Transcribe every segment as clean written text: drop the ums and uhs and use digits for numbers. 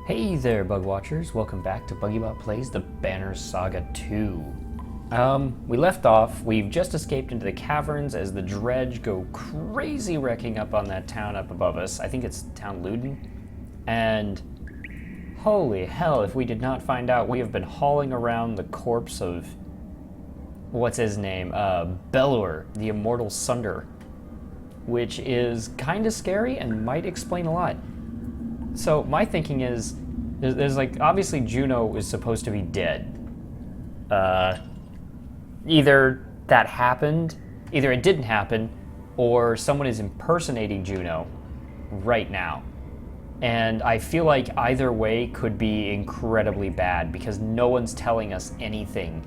Hey there, Bug Watchers. Welcome back to BuggyBot Plays the Banner Saga 2. We left off. We've just escaped into the caverns as the dredge go crazy wrecking up on that town up above us. I think it's town Luden. And holy hell, if we did not find out, we have been hauling around the corpse of... what's his name? Belor, the Immortal Sunder. Which is kind of scary and might explain a lot. So my thinking is, there's like, obviously Juno is supposed to be dead. Either that happened, either it didn't happen, or someone is impersonating Juno right now. And I feel like either way could be incredibly bad because no one's telling us anything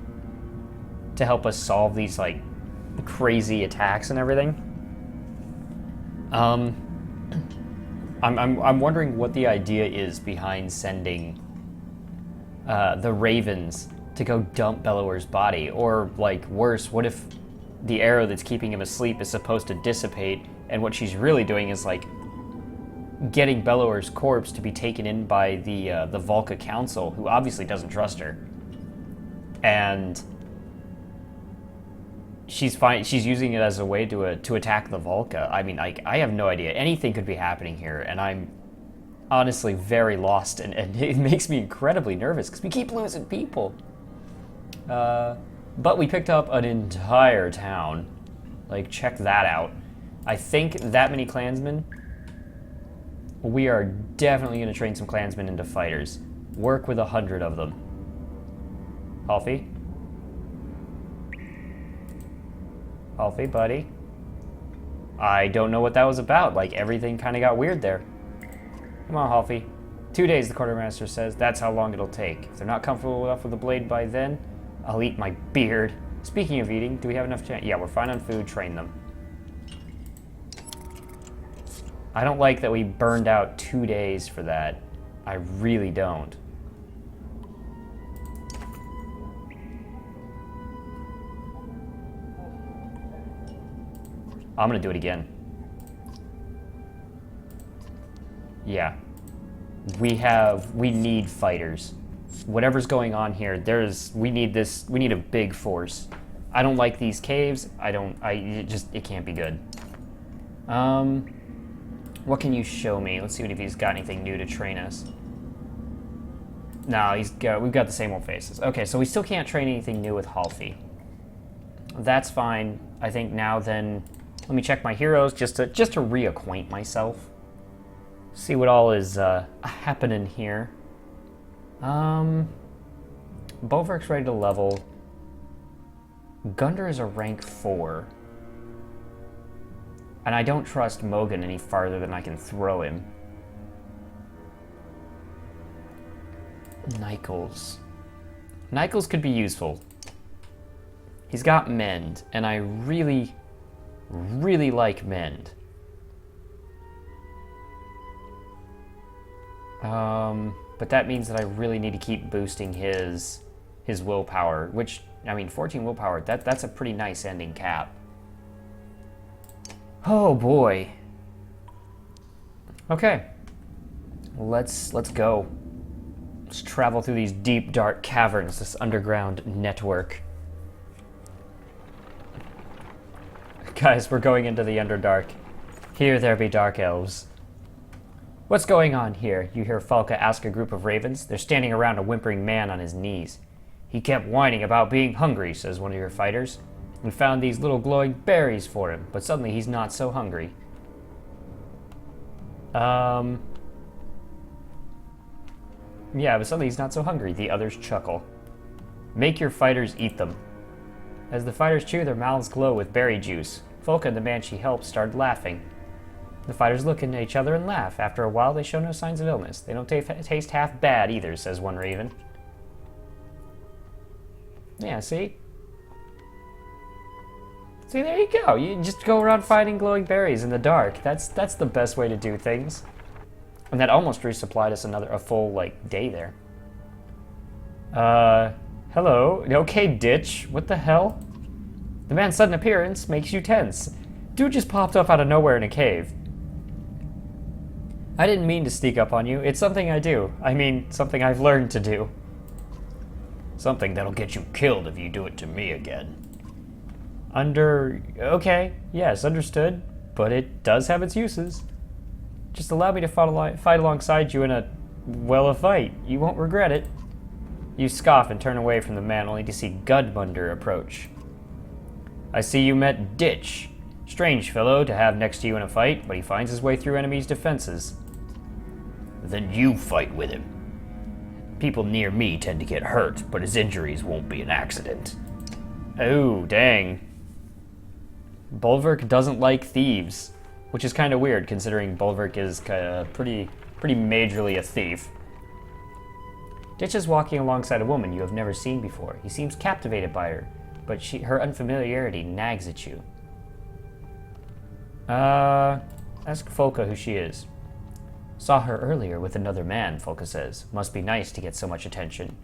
to help us solve these like crazy attacks and everything. I'm wondering what the idea is behind sending the Ravens to go dump Bellower's body. Or, like, worse, what if the arrow that's keeping him asleep is supposed to dissipate, and what she's really doing is, like, getting Bellower's corpse to be taken in by the Volca Council, who obviously doesn't trust her. And she's using it as a way to attack the Volca. I mean, I have no idea. Anything could be happening here, and I'm honestly very lost, and it makes me incredibly nervous, because we keep losing people. But we picked up an entire town. Like, check that out. I think that many clansmen, we are definitely going to train some clansmen into fighters. Work with 100 of them. Alfie? Alfie, buddy. I don't know what that was about. Like, everything kind of got weird there. Come on, Alfie. 2 days, the quartermaster says. That's how long it'll take. If they're not comfortable enough with the blade by then, I'll eat my beard. Speaking of eating, do we have enough chance? Yeah, we're fine on food. Train them. I don't like that we burned out 2 days for that. I really don't. I'm gonna do it again. Yeah. We need fighters. Whatever's going on here, we need a big force. I don't like these caves. It can't be good. What can you show me? Let's see if he's got anything new to train us. No, we've got the same old faces. Okay, so we still can't train anything new with Halfie. That's fine. I think now then, let me check my heroes just to reacquaint myself. See what all is happening here. Bolverk's ready to level. Gunder is a rank 4. And I don't trust Mogan any farther than I can throw him. Nichols. Nichols could be useful. He's got Mend, and I really like Mend. But that means that I really need to keep boosting his willpower, which, I mean, 14 willpower, that's a pretty nice ending cap. Oh boy. Okay. Let's go. Let's travel through these deep, dark caverns, this underground network. Guys, we're going into the Underdark. Here there be dark elves. What's going on here? You hear Falca ask a group of ravens. They're standing around a whimpering man on his knees. He kept whining about being hungry, says one of your fighters. We found these little glowing berries for him, but suddenly he's not so hungry. Yeah, but suddenly he's not so hungry. The others chuckle. Make your fighters eat them. As the fighters chew, their mouths glow with berry juice. Folka and the man she helped started laughing. The fighters look at each other and laugh. After a while, they show no signs of illness. They don't taste half bad either, says one raven. Yeah, see? See, there you go. You just go around finding glowing berries in the dark. That's the best way to do things. And that almost resupplied us a full, like, day there. Hello. Okay, ditch. What the hell? The man's sudden appearance makes you tense. Dude just popped up out of nowhere in a cave. I didn't mean to sneak up on you. It's something I do. I mean, something I've learned to do. Something that'll get you killed if you do it to me again. Okay, yes, understood. But it does have its uses. Just allow me to fight alongside you in a fight. You won't regret it. You scoff and turn away from the man, only to see Gudmunder approach. I see you met Ditch. Strange fellow to have next to you in a fight, but he finds his way through enemies' defenses. Then you fight with him. People near me tend to get hurt, but his injuries won't be an accident. Oh, dang. Bulwark doesn't like thieves, which is kind of weird considering Bulwark is pretty majorly a thief. Ditch is walking alongside a woman you have never seen before. He seems captivated by her, but her unfamiliarity nags at you. Ask Folka who she is. Saw her earlier with another man, Folka says. Must be nice to get so much attention.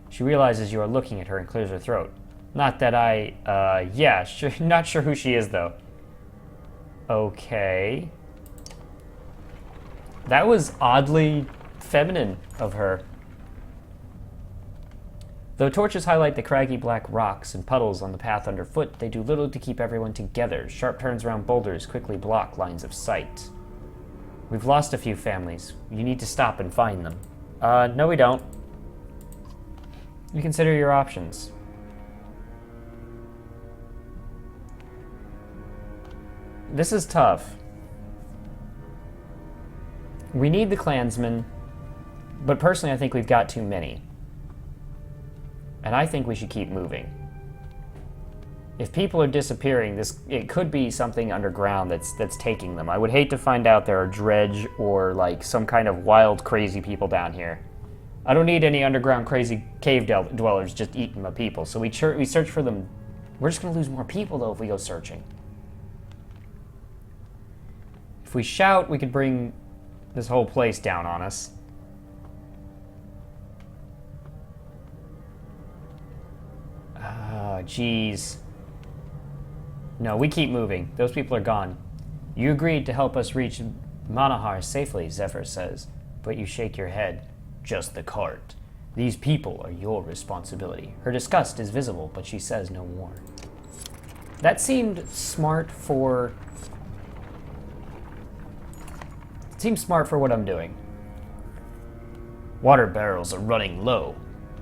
She realizes you are looking at her and clears her throat. Not that yeah, sure, not sure who she is, though. Okay. That was oddly feminine of her. Though torches highlight the craggy black rocks and puddles on the path underfoot, they do little to keep everyone together. Sharp turns around boulders quickly block lines of sight. We've lost a few families. You need to stop and find them. No we don't. You consider your options. This is tough. We need the clansmen, but personally I think we've got too many. And I think we should keep moving. If people are disappearing, it could be something underground that's taking them. I would hate to find out there are dredge or like some kind of wild, crazy people down here. I don't need any underground crazy cave dwellers just eating my people. So we search for them. We're just gonna lose more people though if we go searching. If we shout, we could bring this whole place down on us. Oh, jeez. No, we keep moving. Those people are gone. You agreed to help us reach Manahar safely, Zephyr says, but you shake your head. Just the cart. These people are your responsibility. Her disgust is visible, but she says no more. That seemed smart for... It seems smart for what I'm doing. Water barrels are running low,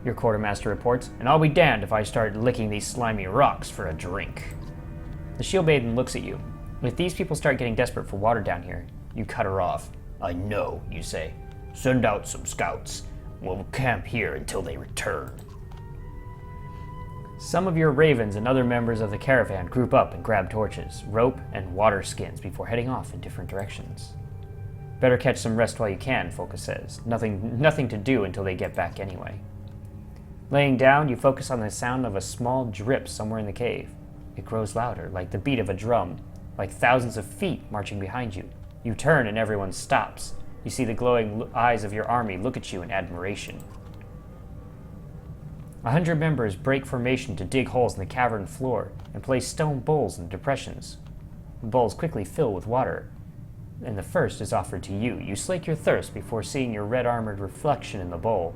your quartermaster reports, and I'll be damned if I start licking these slimy rocks for a drink. The shield maiden looks at you. If these people start getting desperate for water down here, you cut her off. I know, you say. Send out some scouts. We'll camp here until they return. Some of your ravens and other members of the caravan group up and grab torches, rope, and water skins before heading off in different directions. Better catch some rest while you can, Folka says. Nothing to do until they get back anyway. Laying down, you focus on the sound of a small drip somewhere in the cave. It grows louder, like the beat of a drum, like thousands of feet marching behind you. You turn and everyone stops. You see the glowing eyes of your army look at you in admiration. 100 members break formation to dig holes in the cavern floor and place stone bowls in depressions. The bowls quickly fill with water, and the first is offered to you. You slake your thirst before seeing your red-armored reflection in the bowl.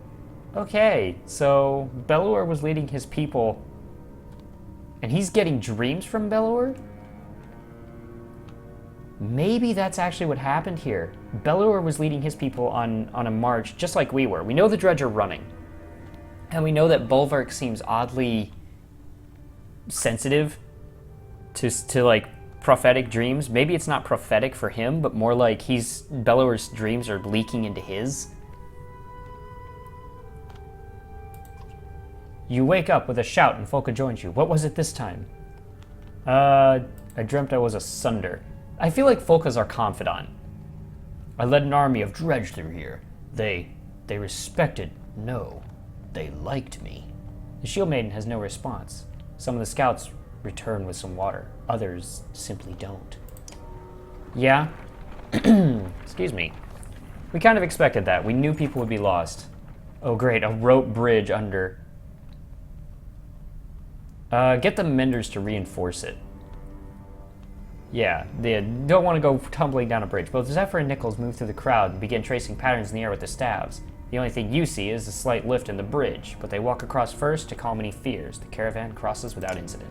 Okay, so Belor was leading his people, and he's getting dreams from Belor? Maybe that's actually what happened here. Belor was leading his people on a march, just like we were. We know the dredge are running. And we know that Bulwark seems oddly sensitive to like prophetic dreams. Maybe it's not prophetic for him, but more like Belor's dreams are leaking into his. You wake up with a shout and Folka joins you. What was it this time? I dreamt I was a sunder. I feel like Folka's our confidant. I led an army of dredge through here. They respected, no, they liked me. The shield maiden has no response. Some of the scouts return with some water. Others simply don't. Yeah? Excuse me. We kind of expected that. We knew people would be lost. Oh great, a rope bridge under. Get the menders to reinforce it. Yeah, they don't want to go tumbling down a bridge. Both Zephyr and Nichols move through the crowd and begin tracing patterns in the air with their staves. The only thing you see is a slight lift in the bridge, but they walk across first to calm any fears. The caravan crosses without incident.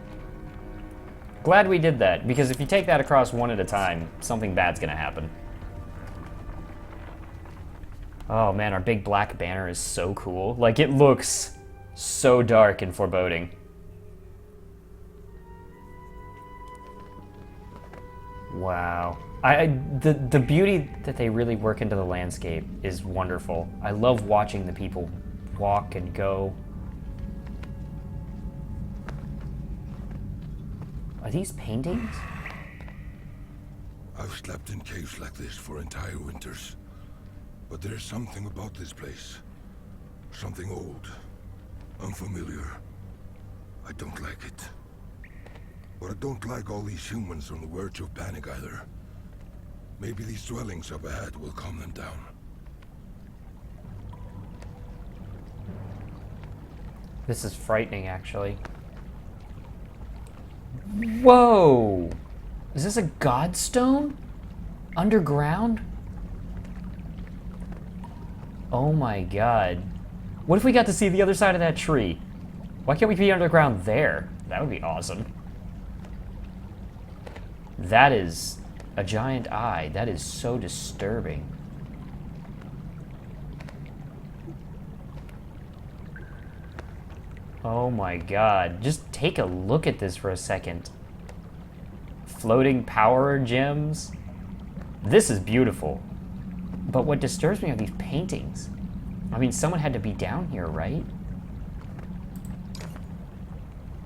Glad we did that, because if you take that across one at a time, something bad's gonna happen. Oh man, our big black banner is so cool. Like, it looks so dark and foreboding. Wow. The beauty that they really work into the landscape is wonderful. I love watching the people walk and go. Are these paintings? I've slept in caves like this for entire winters. But there's something about this place. Something old. Unfamiliar. I don't like it. But I don't like all these humans on the verge of panic either. Maybe these dwellings up ahead will calm them down. This is frightening, actually. Whoa! Is this a godstone? Underground? Oh my god. What if we got to see the other side of that tree? Why can't we be underground there? That would be awesome. That is a giant eye. That is so disturbing. Oh my god. Just take a look at this for a second. Floating power gems. This is beautiful. But what disturbs me are these paintings. I mean, someone had to be down here, right?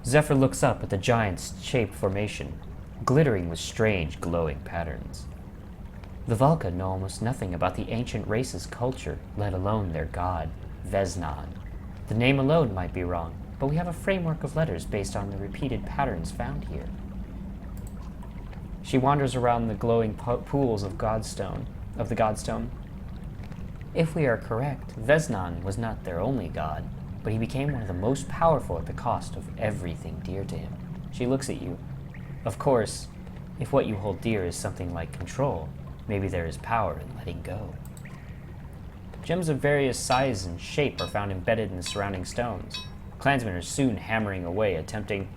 Zephyr looks up at the giant's shaped formation, glittering with strange, glowing patterns. The Valka know almost nothing about the ancient race's culture, let alone their god, Veznan. The name alone might be wrong, but we have a framework of letters based on the repeated patterns found here. She wanders around the glowing pools of the Godstone. If we are correct, Veznan was not their only god, but he became one of the most powerful at the cost of everything dear to him. She looks at you. Of course, if what you hold dear is something like control, maybe there is power in letting go. Gems of various size and shape are found embedded in the surrounding stones. Clansmen are soon hammering away, attempting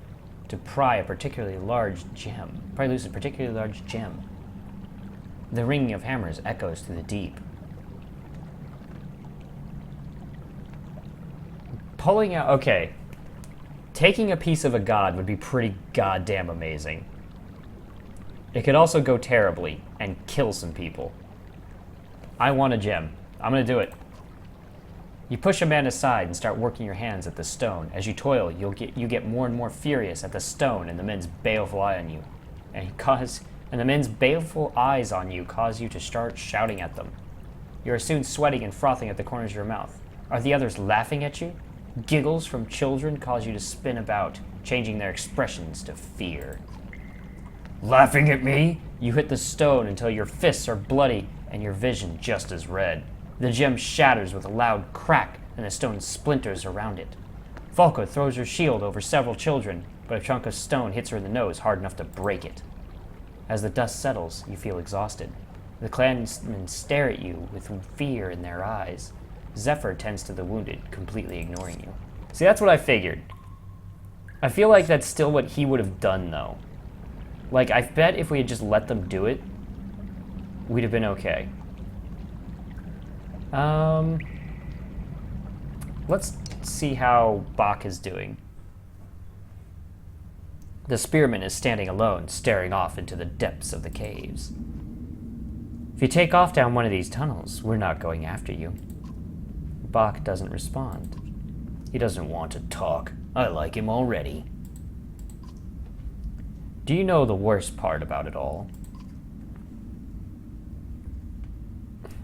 to pry a particularly large gem. Pry loose a particularly large gem. The ringing of hammers echoes through the deep. Pulling out, okay. Taking a piece of a god would be pretty goddamn amazing. It could also go terribly and kill some people. I want a gem. I'm gonna do it. You push a man aside and start working your hands at the stone. As you toil, you get more and more furious at the stone and the men's baleful eye on you. And the men's baleful eyes on you cause you to start shouting at them. You are soon sweating and frothing at the corners of your mouth. Are the others laughing at you? Giggles from children cause you to spin about, changing their expressions to fear. Laughing at me? You hit the stone until your fists are bloody and your vision just as red. The gem shatters with a loud crack and the stone splinters around it. Falco throws her shield over several children, but a chunk of stone hits her in the nose hard enough to break it. As the dust settles, you feel exhausted. The clansmen stare at you with fear in their eyes. Zephyr tends to the wounded, completely ignoring you. See, that's what I figured. I feel like that's still what he would have done, though. Like, I bet if we had just let them do it, we'd have been okay. Let's see how Bach is doing. The spearman is standing alone, staring off into the depths of the caves. If you take off down one of these tunnels, we're not going after you. Bach doesn't respond. He doesn't want to talk. I like him already. Do you know the worst part about it all?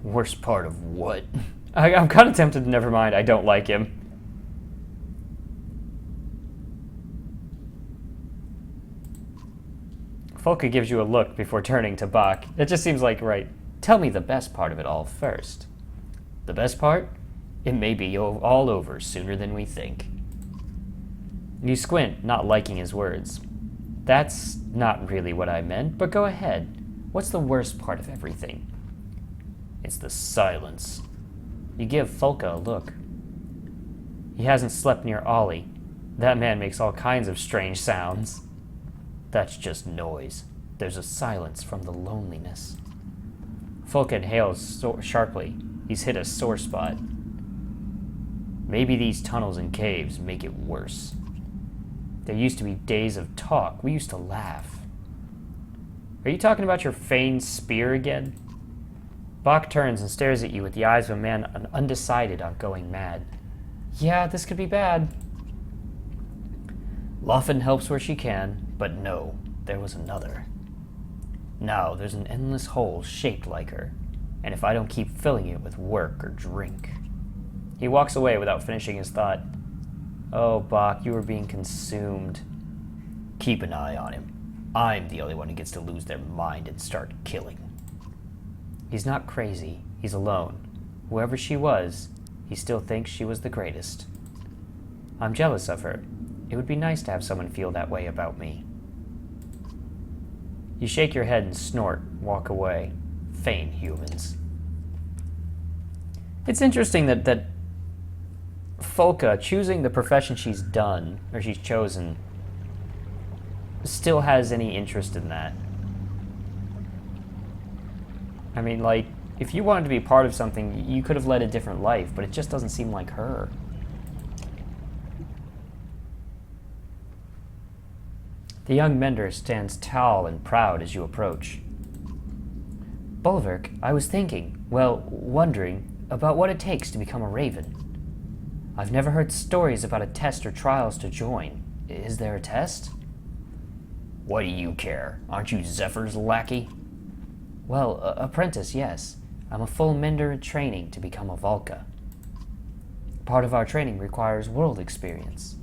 Worst part of what? I'm kind of tempted to never mind. I don't like him. Folka gives you a look before turning to Bach. It just seems like, right. Tell me the best part of it all first. The best part? It may be all over sooner than we think. You squint, not liking his words. That's not really what I meant, but go ahead. What's the worst part of everything? It's the silence. You give Folka a look. He hasn't slept near Ollie. That man makes all kinds of strange sounds. That's just noise. There's a silence from the loneliness. Folka inhales sharply. He's hit a sore spot. Maybe these tunnels and caves make it worse. There used to be days of talk. We used to laugh. Are you talking about your feigned spear again? Bach turns and stares at you with the eyes of a man undecided on going mad. Yeah, this could be bad. Loffen helps where she can, but no, there was another. Now there's an endless hole shaped like her, and if I don't keep filling it with work or drink... He walks away without finishing his thought. Oh, Bach, you are being consumed. Keep an eye on him. I'm the only one who gets to lose their mind and start killing. He's not crazy. He's alone. Whoever she was, he still thinks she was the greatest. I'm jealous of her. It would be nice to have someone feel that way about me. You shake your head and snort, walk away. Vain humans. It's interesting that Folka, choosing the profession she's done, or she's chosen, still has any interest in that. I mean, like, if you wanted to be part of something, you could have led a different life, but it just doesn't seem like her. The young mender stands tall and proud as you approach. Bolverk, I was thinking, wondering, about what it takes to become a raven. I've never heard stories about a test or trials to join. Is there a test? What do you care? Aren't you Zephyr's lackey? Well, apprentice, yes. I'm a full mender in training to become a Valka. Part of our training requires world experience.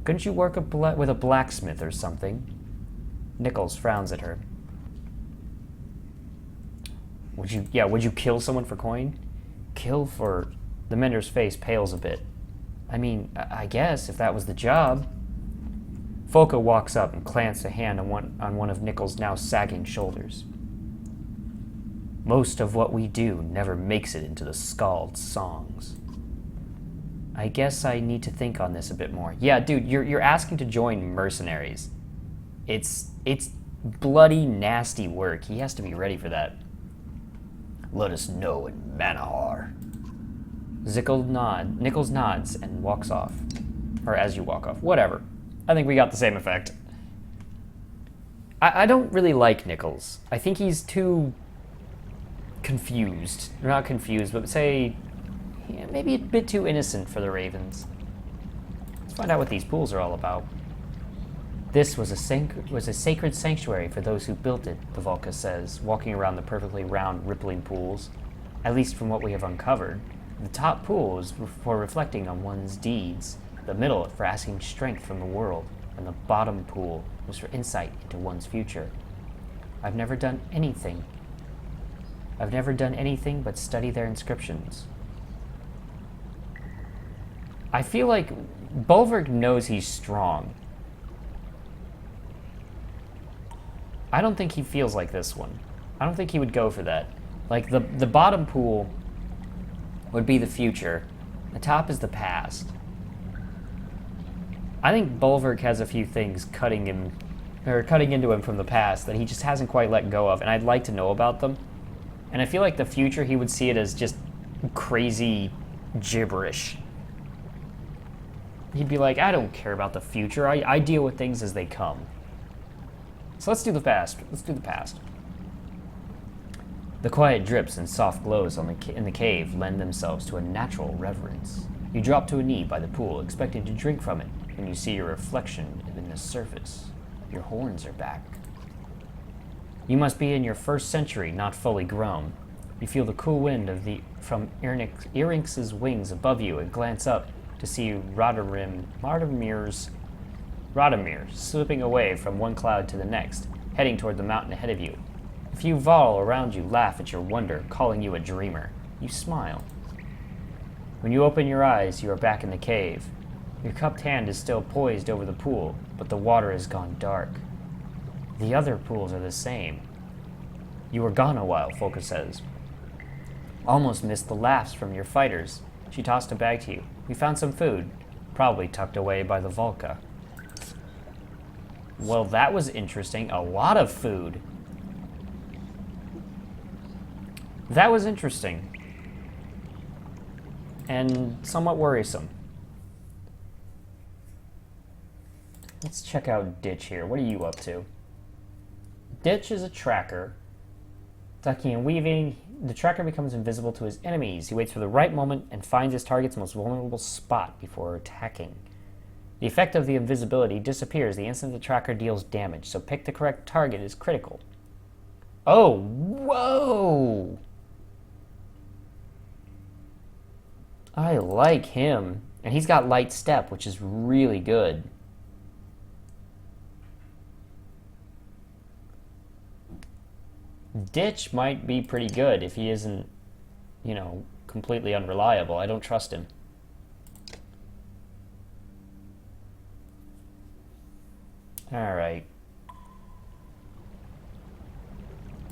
Couldn't you work with a blacksmith or something? Nichols frowns at her. Would you kill someone for coin? Kill for... The mender's face pales a bit. I mean, I guess, if that was the job. Folka walks up and clamps a hand on one of Nichols' now sagging shoulders. Most of what we do never makes it into the Skald's songs. I guess I need to think on this a bit more. Yeah, dude, you're asking to join mercenaries. It's bloody, nasty work. He has to be ready for that. Let us know in Manahar. Nichols nods and walks off. Or as you walk off. Whatever. I think we got the same effect. I don't really like Nichols. I think he's too confused. Or not confused, but say... Yeah, maybe a bit too innocent for the Ravens. Let's find out what these pools are all about. This was a sacred sanctuary for those who built it, the Valka says, walking around the perfectly round, rippling pools. At least from what we have uncovered. The top pool is for reflecting on one's deeds, the middle for asking strength from the world, and the bottom pool was for insight into one's future. I've never done anything but study their inscriptions. I feel like Bolverk knows he's strong. I don't think he feels like this one. I don't think he would go for that. Like, the bottom pool would be the future. The top is the past. I think Bolverk has a few things cutting into him from the past that he just hasn't quite let go of, and I'd like to know about them. And I feel like the future, he would see it as just crazy gibberish. He'd be like, I don't care about the future. I deal with things as they come. So let's do the past. Let's do the past. The quiet drips and soft glows in the cave lend themselves to a natural reverence. You drop to a knee by the pool, expecting to drink from it, when you see your reflection in the surface. Your horns are back. You must be in your first century, not fully grown. You feel the cool wind from Erinx's wings above you and glance up to see Radomir slipping away from one cloud to the next, heading toward the mountain ahead of you. A few Val around you laugh at your wonder, calling you a dreamer. You smile. When you open your eyes, you are back in the cave. Your cupped hand is still poised over the pool, but the water has gone dark. The other pools are the same. You were gone a while, Folka says. Almost missed the laughs from your fighters. She tossed a bag to you. We found some food, probably tucked away by the Volca. Well, that was interesting. A lot of food. That was interesting. And somewhat worrisome. Let's check out Ditch here. What are you up to? Ditch is a tracker. Ducking and weaving, the tracker becomes invisible to his enemies. He waits for the right moment and finds his target's most vulnerable spot before attacking. The effect of the invisibility disappears the instant the tracker deals damage, so pick the correct target is critical. Oh, whoa! I like him. And he's got light step, which is really good. Ditch might be pretty good if he isn't, you know, completely unreliable. I don't trust him. Alright.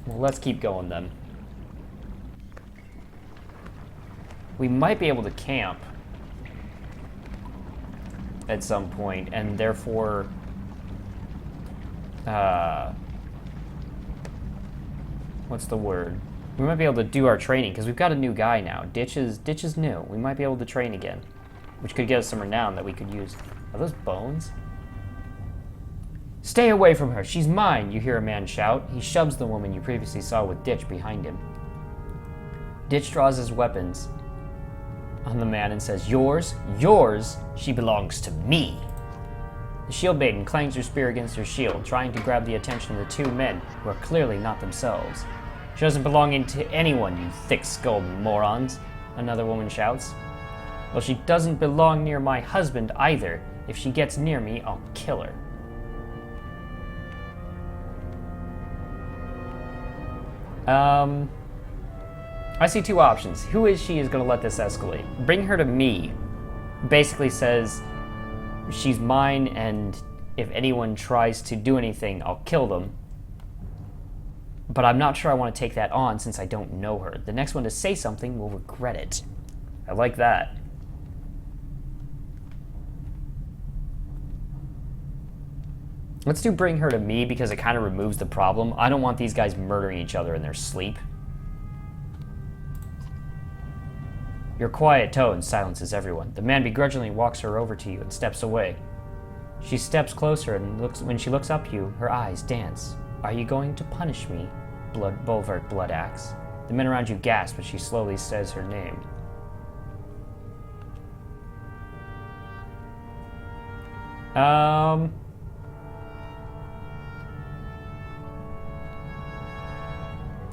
Well, let's keep going then. We might be able to camp at some point, and therefore what's the word? We might be able to do our training, because we've got a new guy now. Ditch is new. We might be able to train again, which could get us some renown that we could use. Are those bones? Stay away from her. She's mine, you hear a man shout. He shoves the woman you previously saw with Ditch behind him. Ditch draws his weapons on the man and says, Yours? Yours? She belongs to me. The shield maiden clangs her spear against her shield, trying to grab the attention of the two men, who are clearly not themselves. She doesn't belong to anyone, you thick-skulled morons, another woman shouts. Well, she doesn't belong near my husband either. If she gets near me, I'll kill her. I see two options. Who is she is going to let this escalate? Bring her to me. Basically says, she's mine, and if anyone tries to do anything, I'll kill them. But I'm not sure I want to take that on since I don't know her. The next one to say something will regret it. I like that. Let's do bring her to me because it kind of removes the problem. I don't want these guys murdering each other in their sleep. Your quiet tone silences everyone. The man begrudgingly walks her over to you and steps away. She steps closer and when she looks up at you, her eyes dance. Are you going to punish me, Bulwark Blood Axe? The men around you gasp as she slowly says her name.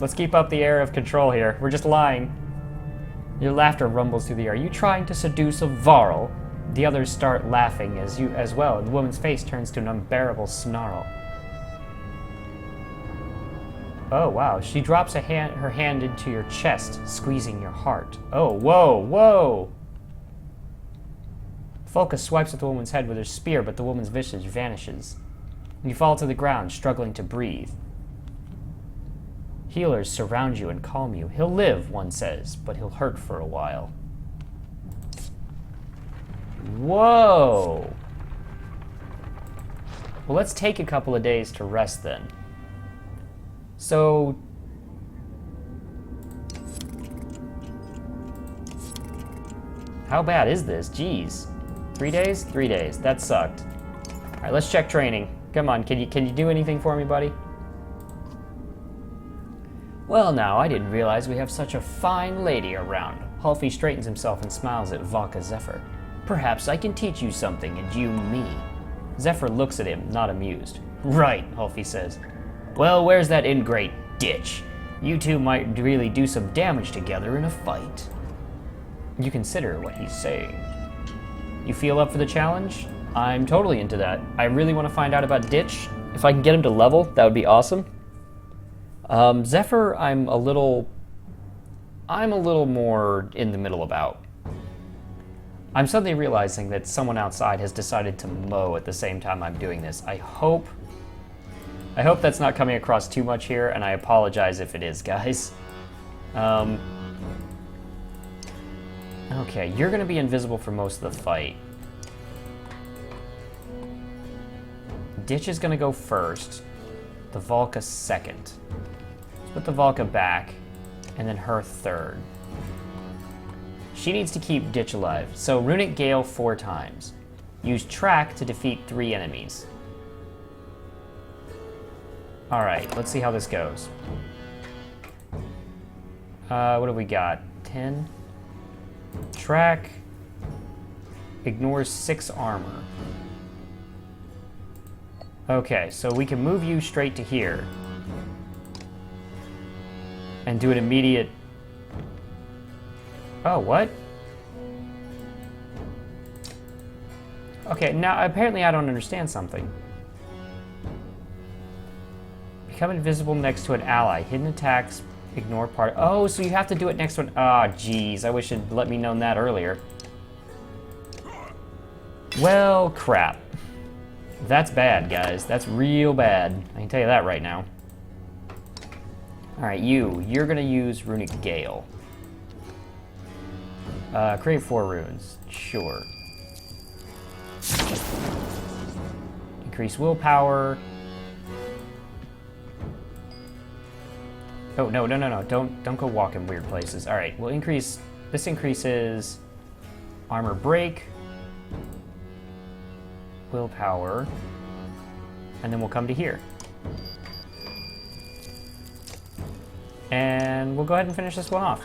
Let's keep up the air of control here. We're just lying. Your laughter rumbles through the air. Are you trying to seduce a Varl? The others start laughing as well, and the woman's face turns to an unbearable snarl. Oh, wow. She drops her hand into your chest, squeezing your heart. Oh, whoa, whoa! Folka swipes at the woman's head with her spear, but the woman's visage vanishes. You fall to the ground, struggling to breathe. Healers surround you and calm you. He'll live, one says, but he'll hurt for a while. Whoa! Well, let's take a couple of days to rest then. So... how bad is this? Jeez. 3 days? 3 days. That sucked. Alright, let's check training. Come on, can you do anything for me, buddy? Well now, I didn't realize we have such a fine lady around. Hulfie straightens himself and smiles at Vodka Zephyr. Perhaps I can teach you something, and you me. Zephyr looks at him, not amused. Right, Hulfie says. Well, where's that ingrate Ditch? You two might really do some damage together in a fight. You consider what he's saying. You feel up for the challenge? I'm totally into that. I really want to find out about Ditch. If I can get him to level, that would be awesome. Zephyr, I'm a little more in the middle about. I'm suddenly realizing that someone outside has decided to mow at the same time I'm doing this. I hope that's not coming across too much here, and I apologize if it is, guys. Okay, you're gonna be invisible for most of the fight. Ditch is gonna go first. The Volca second. Let's put the Volca back, and then her third. She needs to keep Ditch alive. So Runic Gale 4 times. Use Track to defeat 3 enemies. Alright, let's see how this goes. What have we got? 10? Track ignores 6 armor. Okay, so we can move you straight to here. And do an immediate... Oh, what? Okay, now apparently I don't understand something. Become invisible next to an ally. Hidden attacks, ignore part... Oh, so you have to do it next to an... Ah, jeez, I wish it'd let me know that earlier. Well, crap. That's bad, guys. That's real bad. I can tell you that right now. Alright, you're gonna use Runic Gale. Create 4 runes. Sure. Increase willpower. Oh, no. Don't go walk in weird places. Alright, we'll increase... This increases armor break, willpower, and then we'll come to here. And we'll go ahead and finish this one off.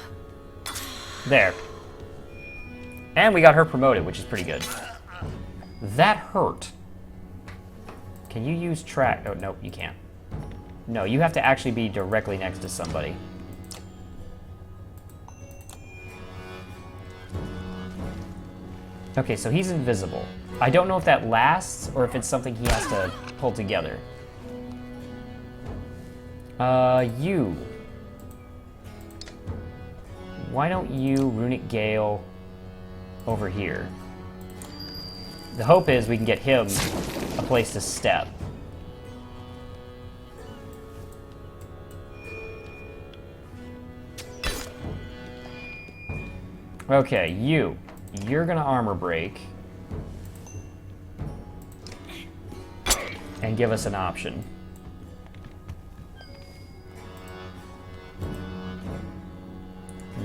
There. And we got her promoted, which is pretty good. That hurt. Can you use track? Oh, no, you can't. No, you have to actually be directly next to somebody. Okay, so he's invisible. I don't know if that lasts or if it's something he has to pull together. You. Why don't you Runic Gale over here? The hope is we can get him a place to step. Okay, you're gonna armor break and give us an option.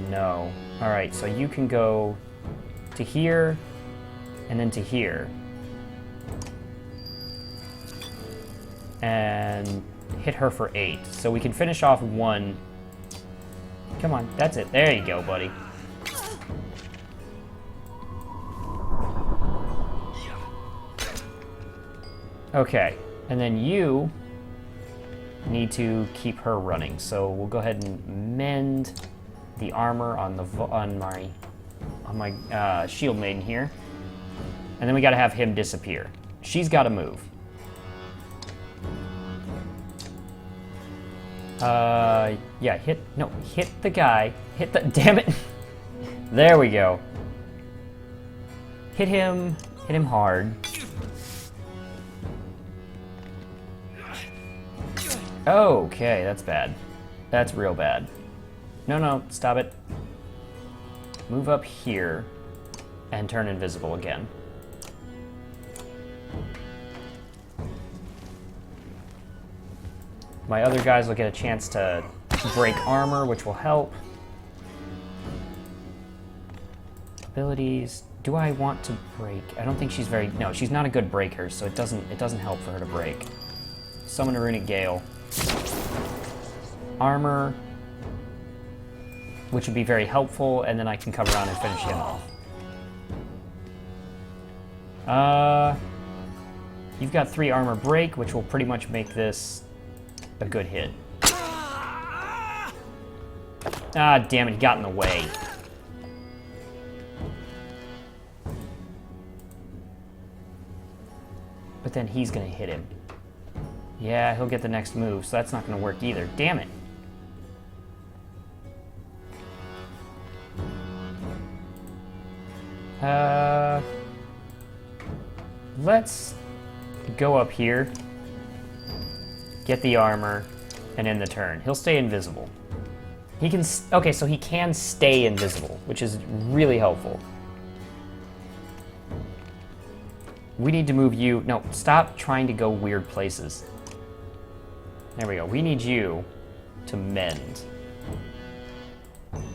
No. Alright, so you can go to here and then to here. And hit her for 8. So we can finish off 1. Come on, that's it. There you go, buddy. Okay, and then you need to keep her running. So we'll go ahead and mend the armor on my shield maiden here, and then we got to have him disappear. She's got to move. Yeah, hit the guy. Damn it. There we go. Hit him hard. Okay, that's bad. That's real bad. No, stop it. Move up here and turn invisible again. My other guys will get a chance to break armor, which will help. Abilities. Do I want to break? I don't think she's very... No, she's not a good breaker, so it doesn't help for her to break. Summon a Runic Gale. Armor, which would be very helpful, and then I can come around and finish him off. You've got 3 armor break, which will pretty much make this a good hit. Ah, damn it, he got in the way. But then he's gonna hit him. Yeah, he'll get the next move, so that's not gonna work either. Damn it. Let's go up here, get the armor, and end the turn. He'll stay invisible. He can, okay, so he can stay invisible, which is really helpful. We need to move you, no, stop trying to go weird places. There we go, we need you to mend.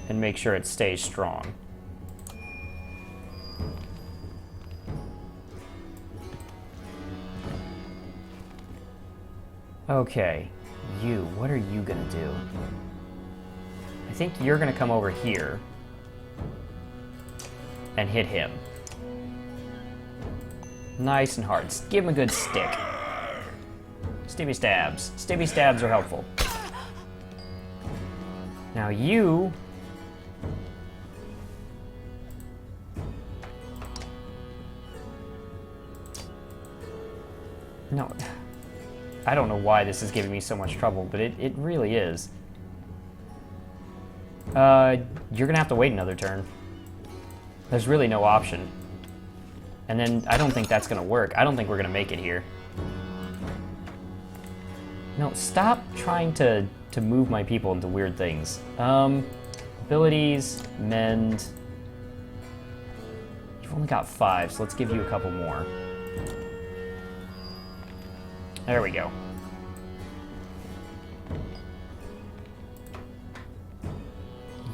And make sure it stays strong. Okay, you, what are you gonna do? I think you're gonna come over here and hit him. Nice and hard. Give him a good stick. Stabby stabs. Stabby stabs are helpful. Now you... No. I don't know why this is giving me so much trouble, but it really is. You're gonna have to wait another turn. There's really no option. And then I don't think that's gonna work. I don't think we're gonna make it here. No, stop trying to move my people into weird things. Abilities, mend. You've only got 5, so let's give you a couple more. There we go.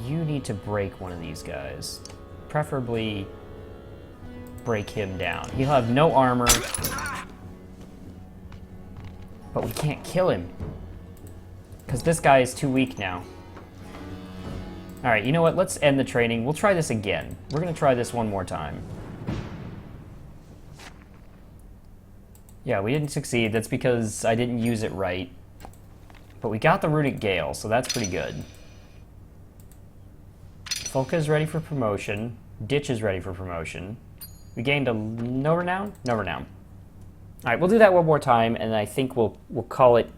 You need to break one of these guys. Preferably break him down. He'll have no armor. But we can't kill him. Because this guy is too weak now. Alright, you know what? Let's end the training. We'll try this again. We're going to try this one more time. Yeah, we didn't succeed. That's because I didn't use it right. But we got the Runic Gale, so that's pretty good. Folka is ready for promotion. Ditch is ready for promotion. We gained a no renown? No renown. Alright, we'll do that one more time, and I think we'll call it...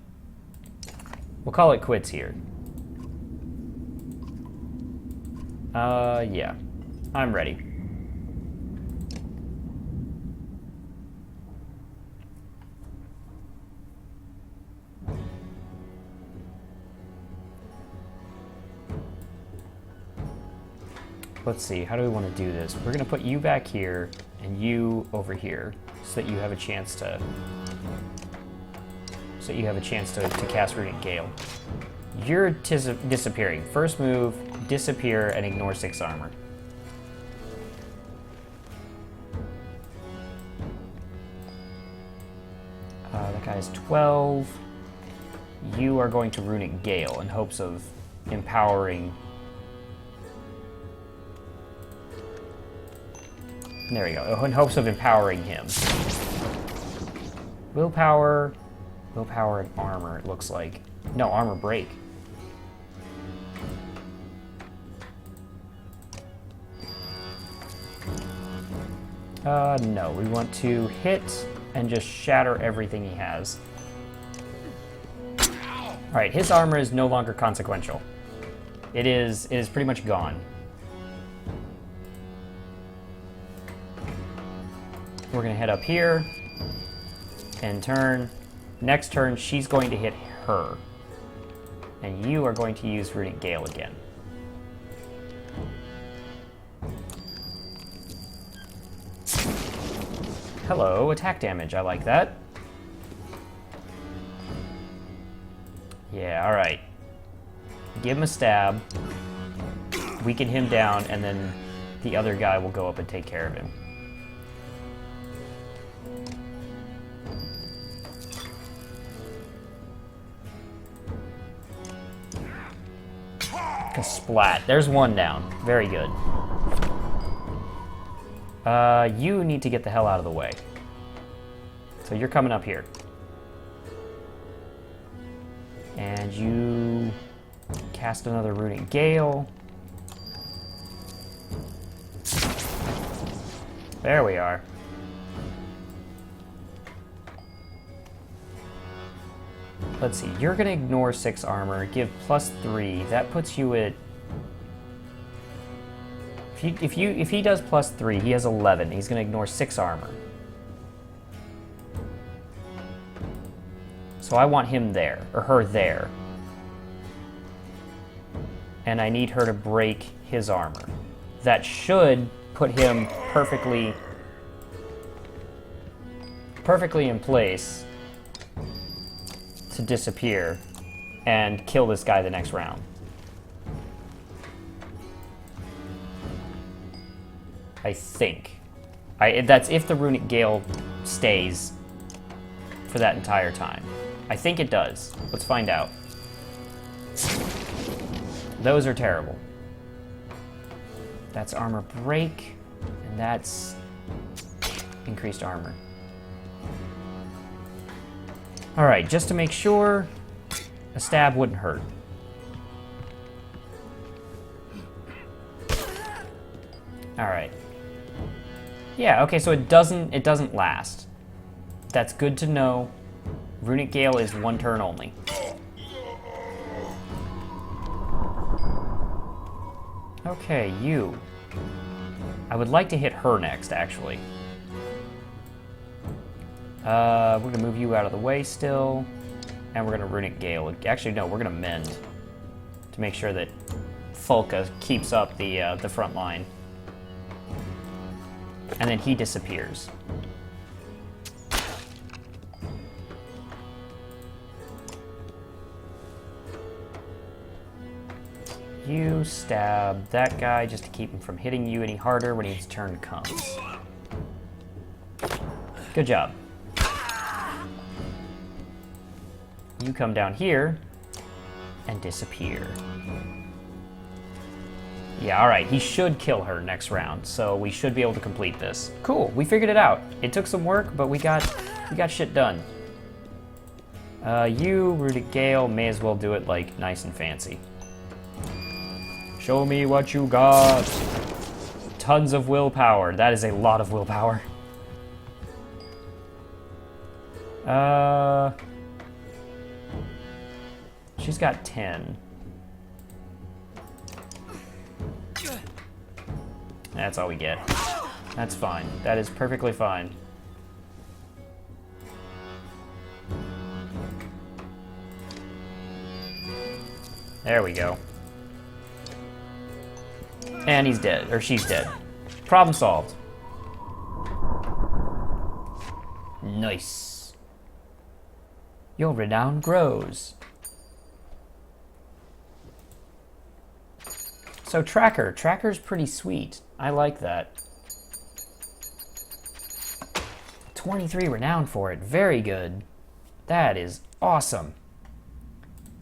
We'll call it quits here. Yeah. I'm ready. Let's see, how do we want to do this? We're going to put you back here, and you over here, so that you have a chance to... to cast Runic Gale. You're disappearing. First move, disappear, and ignore 6 armor. That guy is 12. You are going to Runic Gale in hopes of empowering... There we go, in hopes of empowering him. Willpower and armor, it looks like. No, armor break. No, we want to hit and just shatter everything he has. Alright, his armor is no longer consequential. It is pretty much gone. We're gonna head up here, and turn. Next turn, she's going to hit her. And you are going to use Runic Gale again. Hello, attack damage, I like that. Yeah, alright. Give him a stab, weaken him down, and then the other guy will go up and take care of him. Splat. There's one down. Very good. You need to get the hell out of the way. So you're coming up here. And you cast another Runic Gale. There we are. Let's see, you're gonna ignore 6 armor, give +3. That puts you at... If he does +3, he has 11. He's going to ignore 6 armor. So I want him there, or her there. And I need her to break his armor. That should put him perfectly in place to disappear and kill this guy the next round. I think. That's if the Runic Gale stays for that entire time. I think it does. Let's find out. Those are terrible. That's armor break, and that's increased armor. Alright, just to make sure, a stab wouldn't hurt. Alright. Yeah, okay, so it doesn't last. That's good to know. Runic Gale is 1 turn only. Okay, you. I would like to hit her next, actually. We're gonna move you out of the way still. And we're gonna Runic Gale. Actually, no, we're gonna Mend. To make sure that Fulka keeps up the front line. And then he disappears. You stab that guy just to keep him from hitting you any harder when his turn comes. Good job. You come down here and disappear. Yeah, alright, he should kill her next round, so we should be able to complete this. Cool, we figured it out. It took some work, but we got shit done. You, Runic Gale, may as well do it, like, nice and fancy. Show me what you got. Tons of willpower. That is a lot of willpower. She's got 10. That's all we get. That's fine. That is perfectly fine. There we go. And he's dead, or she's dead. Problem solved. Nice. Your renown grows. So Tracker. Tracker's pretty sweet. I like that. 23 renown for it. Very good. That is awesome.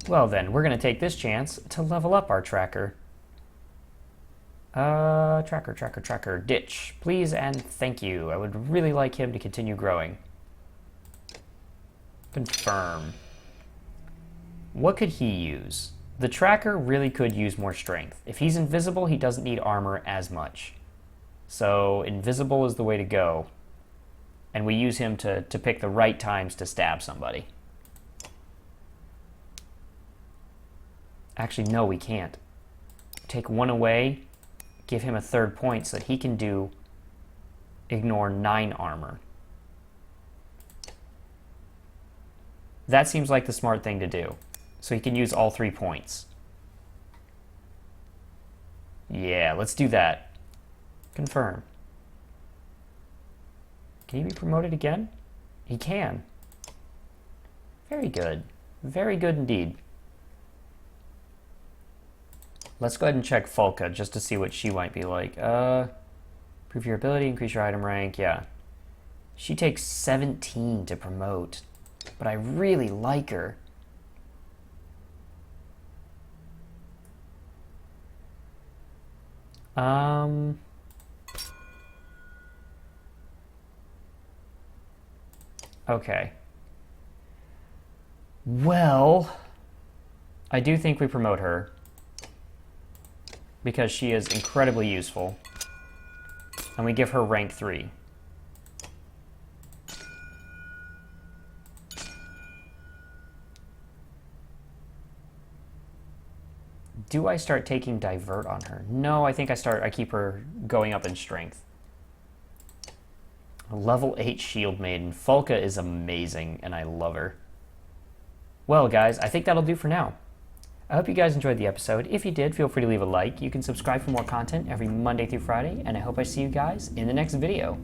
Well then, we're going to take this chance to level up our Tracker. Tracker. Ditch. Please and thank you. I would really like him to continue growing. Confirm. What could he use? The Tracker really could use more strength. If he's invisible, he doesn't need armor as much. So, invisible is the way to go. And we use him to pick the right times to stab somebody. Actually, no, we can't. Take 1 away, give him a 3rd point so that he can do ignore 9 armor. That seems like the smart thing to do. So he can use all 3 points. Yeah, let's do that. Confirm. Can he be promoted again? He can. Very good. Very good indeed. Let's go ahead and check Fulka just to see what she might be like. Improve your ability, increase your item rank, yeah. She takes 17 to promote, but I really like her. Okay. Well, I do think we promote her because she is incredibly useful, and we give her rank 3. do I start taking divert on her? No, I think I keep her going up in strength. A level 8 shield maiden. Falca is amazing, and I love her. Well, guys, I think that'll do for now. I hope you guys enjoyed the episode. If you did, feel free to leave a like. You can subscribe for more content every Monday through Friday, and I hope I see you guys in the next video.